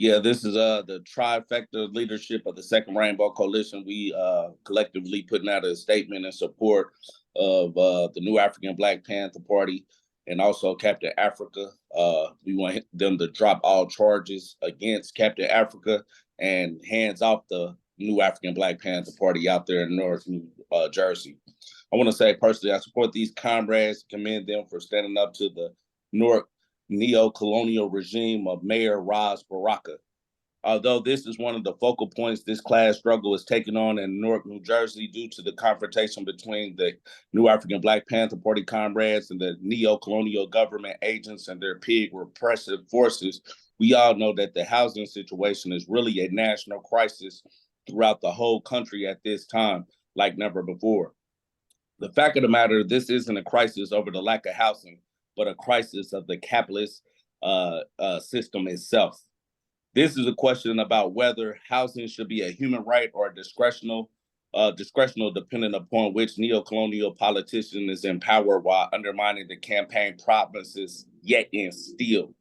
Yeah, this is the Trifecta Leadership of the Second Rainbow Coalition. We collectively putting out a statement in support of the new African Black Panther Party and also Captain Afrika. We want them to drop all charges against Captain Afrika and hands off the new African Black Panther Party out there in North New Jersey. I want to say personally, I support these comrades, commend them for standing up to the North neo-colonial regime of Mayor Ras Baraka. Although this is one of the focal points this class struggle is taking on in Newark, New Jersey, due to the confrontation between the new African Black Panther Party comrades and the neo-colonial government agents and their pig repressive forces, we all know that the housing situation is really a national crisis throughout the whole country at this time, like never before. The fact of the matter, this isn't a crisis over the lack of housing, but a crisis of the capitalist system itself. This is a question about whether housing should be a human right or a discretional depending upon which neo-colonial politician is in power while undermining the campaign promises yet instilled.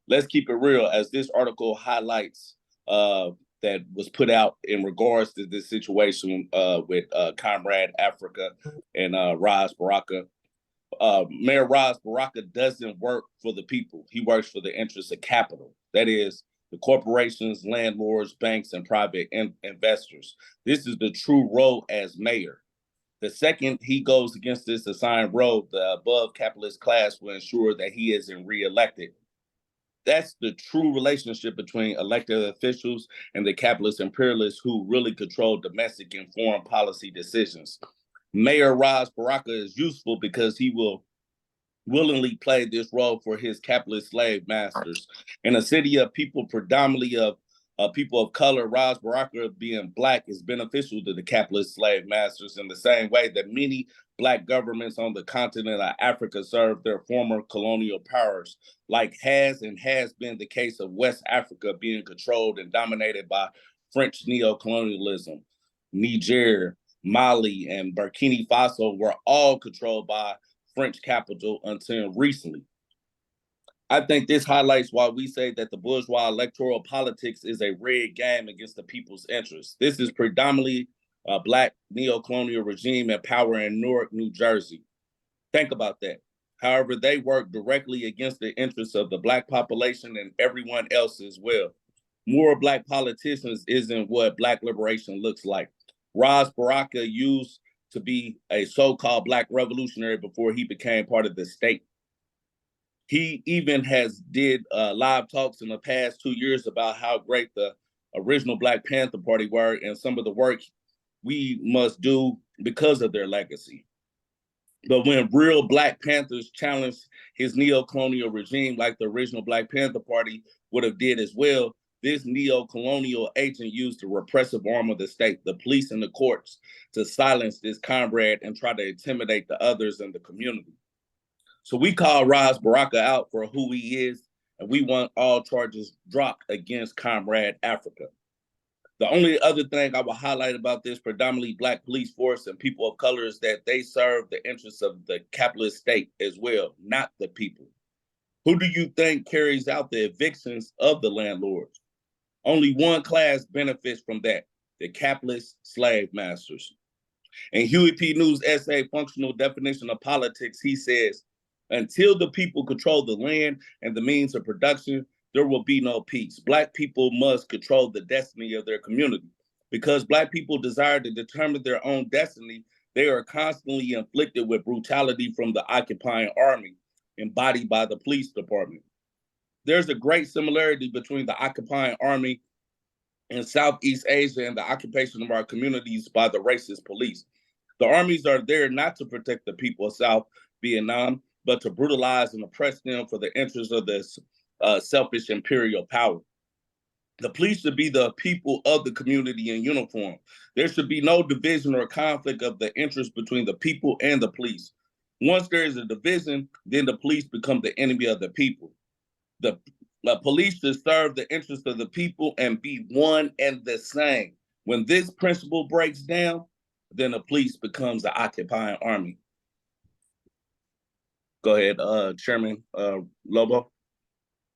Let's keep it real, as this article highlights that was put out in regards to this situation with Comrade Afrika and Ras Baraka. Mayor Ras Baraka doesn't work for the people. He works for the interests of capital. That is, the corporations, landlords, banks, and private investors. This is the true role as mayor. The second he goes against this assigned role, the above capitalist class will ensure that he isn't reelected. That's the true relationship between elected officials and the capitalist imperialists who really control domestic and foreign policy decisions. Mayor Ras Baraka is useful because he will willingly play this role for his capitalist slave masters. In a city of people predominantly of people of color, Ras Baraka being Black is beneficial to the capitalist slave masters in the same way that many Black governments on the continent of Africa served their former colonial powers, like has been the case of West Africa being controlled and dominated by French neocolonialism. Niger, Mali, and Burkina Faso were all controlled by French capital until recently. I think this highlights why we say that the bourgeois electoral politics is a rigged game against the people's interests. This is predominantly a Black neo-colonial regime in power in Newark, New Jersey. Think about that. However, they work directly against the interests of the Black population and everyone else as well. More Black politicians isn't what Black liberation looks like. Ras Baraka used to be a so-called Black revolutionary before he became part of the state. He even has did live talks in the past 2 years about how great the original Black Panther Party were and some of the work we must do because of their legacy. But when real Black Panthers challenged his neo-colonial regime like the original Black Panther Party would have did as well, this neo-colonial agent used the repressive arm of the state, the police and the courts, to silence this comrade and try to intimidate the others in the community. So we call Ras Baraka out for who he is, and we want all charges dropped against Comrade Afrika. The only other thing I will highlight about this predominantly Black police force and people of color is that they serve the interests of the capitalist state as well, not the people. Who do you think carries out the evictions of the landlords? Only one class benefits from that, the capitalist slave masters. In Huey P. New's essay, Functional Definition of Politics, he says, until the people control the land and the means of production, there will be no peace. Black people must control the destiny of their community. Because Black people desire to determine their own destiny, they are constantly inflicted with brutality from the occupying army, embodied by the police department. There's a great similarity between the occupying army in Southeast Asia and the occupation of our communities by the racist police. The armies are there not to protect the people of South Vietnam, but to brutalize and oppress them for the interests of this selfish imperial power. The police should be the people of the community in uniform. There should be no division or conflict of the interest between the people and the police. Once there is a division, then the police become the enemy of the people. The police should serve the interests of the people and be one and the same. When this principle breaks down, then the police becomes the occupying army. Go ahead, Chairman Lobo.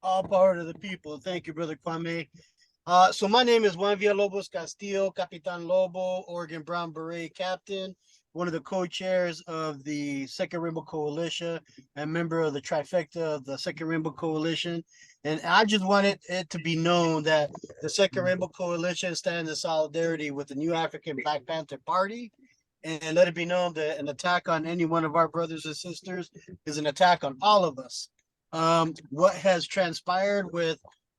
All power to the people. Thank you, Brother Kwame. So my name is Juan Villalobos Castillo, Capitan Lobo, Oregon Brown Beret Captain, one of the co-chairs of the Second Rainbow Coalition, and member of the Trifecta of the Second Rainbow Coalition. And I just wanted it to be known that the Second Rainbow Coalition stands in solidarity with the New African Black Panther Party. And let it be known that an attack on any one of our brothers and sisters is an attack on all of us. What has transpired with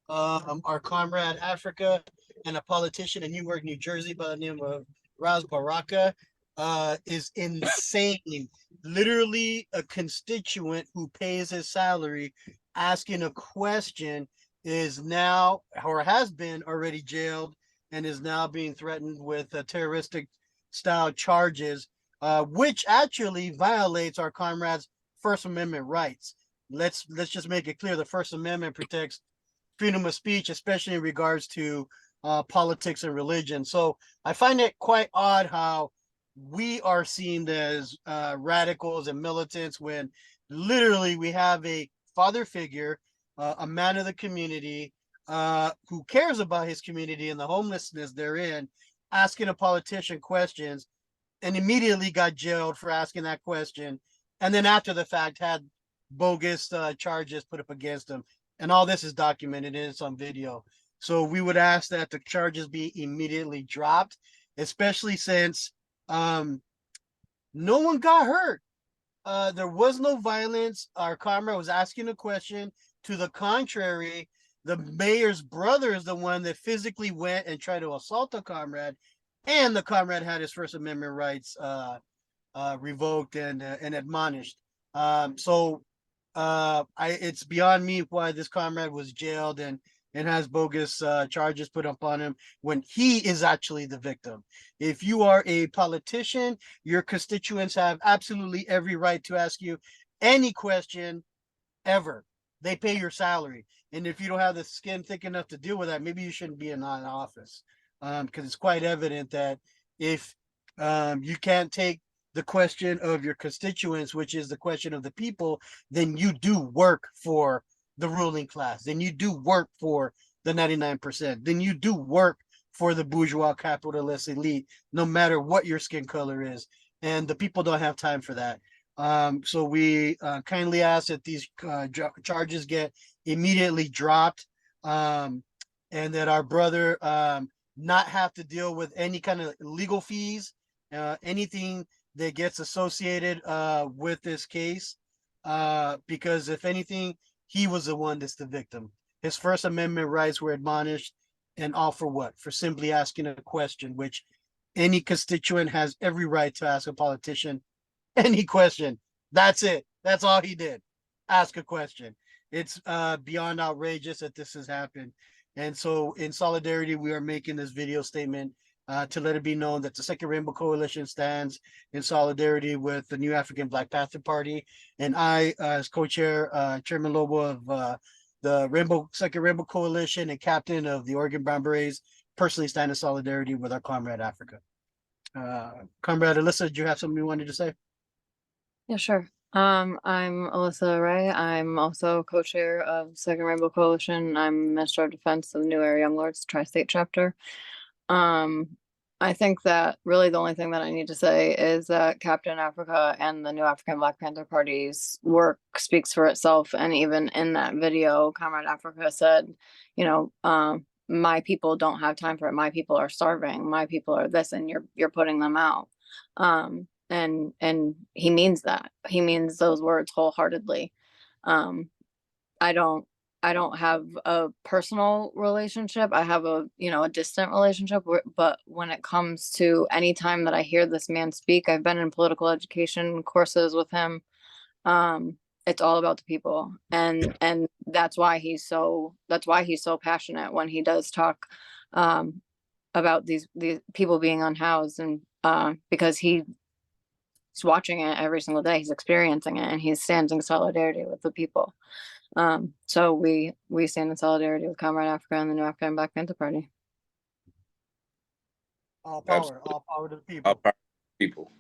our comrade Afrika and a politician in Newark, New Jersey by the name of Raz Baraka is insane. Literally, a constituent who pays his salary asking a question is now or has been already jailed and is now being threatened with terroristic style charges, which actually violates our comrades' First Amendment rights. Let's just make it clear: the First Amendment protects freedom of speech, especially in regards to politics and religion. So I find it quite odd how we are seen as radicals and militants when literally we have a father figure, a man of the community who cares about his community and the homelessness they're in, asking a politician questions and immediately got jailed for asking that question. And then after the fact had bogus charges put up against him. And all this is documented and it's on video. So we would ask that the charges be immediately dropped, especially since no one got hurt. There was no violence. Our comrade was asking a question. To the contrary, the mayor's brother is the one that physically went and tried to assault the comrade, and the comrade had his First Amendment rights revoked and admonished. It's beyond me why this comrade was jailed and has bogus charges put up on him when he is actually the victim. If you are a politician, your constituents have absolutely every right to ask you any question ever. They pay your salary. And if you don't have the skin thick enough to deal with that, maybe you shouldn't be in office. Because it's quite evident that if you can't take the question of your constituents, which is the question of the people, then you do work for the ruling class. Then you do work for the 99%. Then you do work for the bourgeois capitalist elite, no matter what your skin color is. And the people don't have time for that. So we kindly ask that these charges get immediately dropped, and that our brother not have to deal with any kind of legal fees, anything that gets associated with this case, because if anything, he was the one that's the victim. His First Amendment rights were admonished, and all for what? For simply asking a question, which any constituent has every right to ask a politician any question. That's it. That's all he did. Ask a question. It's beyond outrageous that this has happened. And so in solidarity, we are making this video statement to let it be known that the Second Rainbow Coalition stands in solidarity with the New African Black Panther Party. And I, as co-chair, Chairman Lobo of the Second Rainbow Coalition and captain of the Oregon Brown Berets, personally stand in solidarity with our comrade Afrika. Comrade Alyssa, do you have something you wanted to say? Yeah, sure. I'm Alyssa Ray. I'm also co-chair of Second Rainbow Coalition. I'm Minister of Defense of the New Era Young Lords Tri-State Chapter. I think that really the only thing that I need to say is that Captain Afrika and the New African Black Panther Party's work speaks for itself. And even in that video, Comrade Afrika said, you know, my people don't have time for it. My people are starving. My people are this, and you're putting them out. And he means that. He means those words wholeheartedly. I don't have a personal relationship. I have a distant relationship, but when it comes to any time that I hear this man speak, I've been in political education courses with him. It's all about the people. And that's why he's so passionate when he does talk about these people being unhoused, and because he's watching it every single day, he's experiencing it, and he stands in solidarity with the people. So we stand in solidarity with Comrade Afrika and the New African Black Panther Party. All power to the people. All power to the people.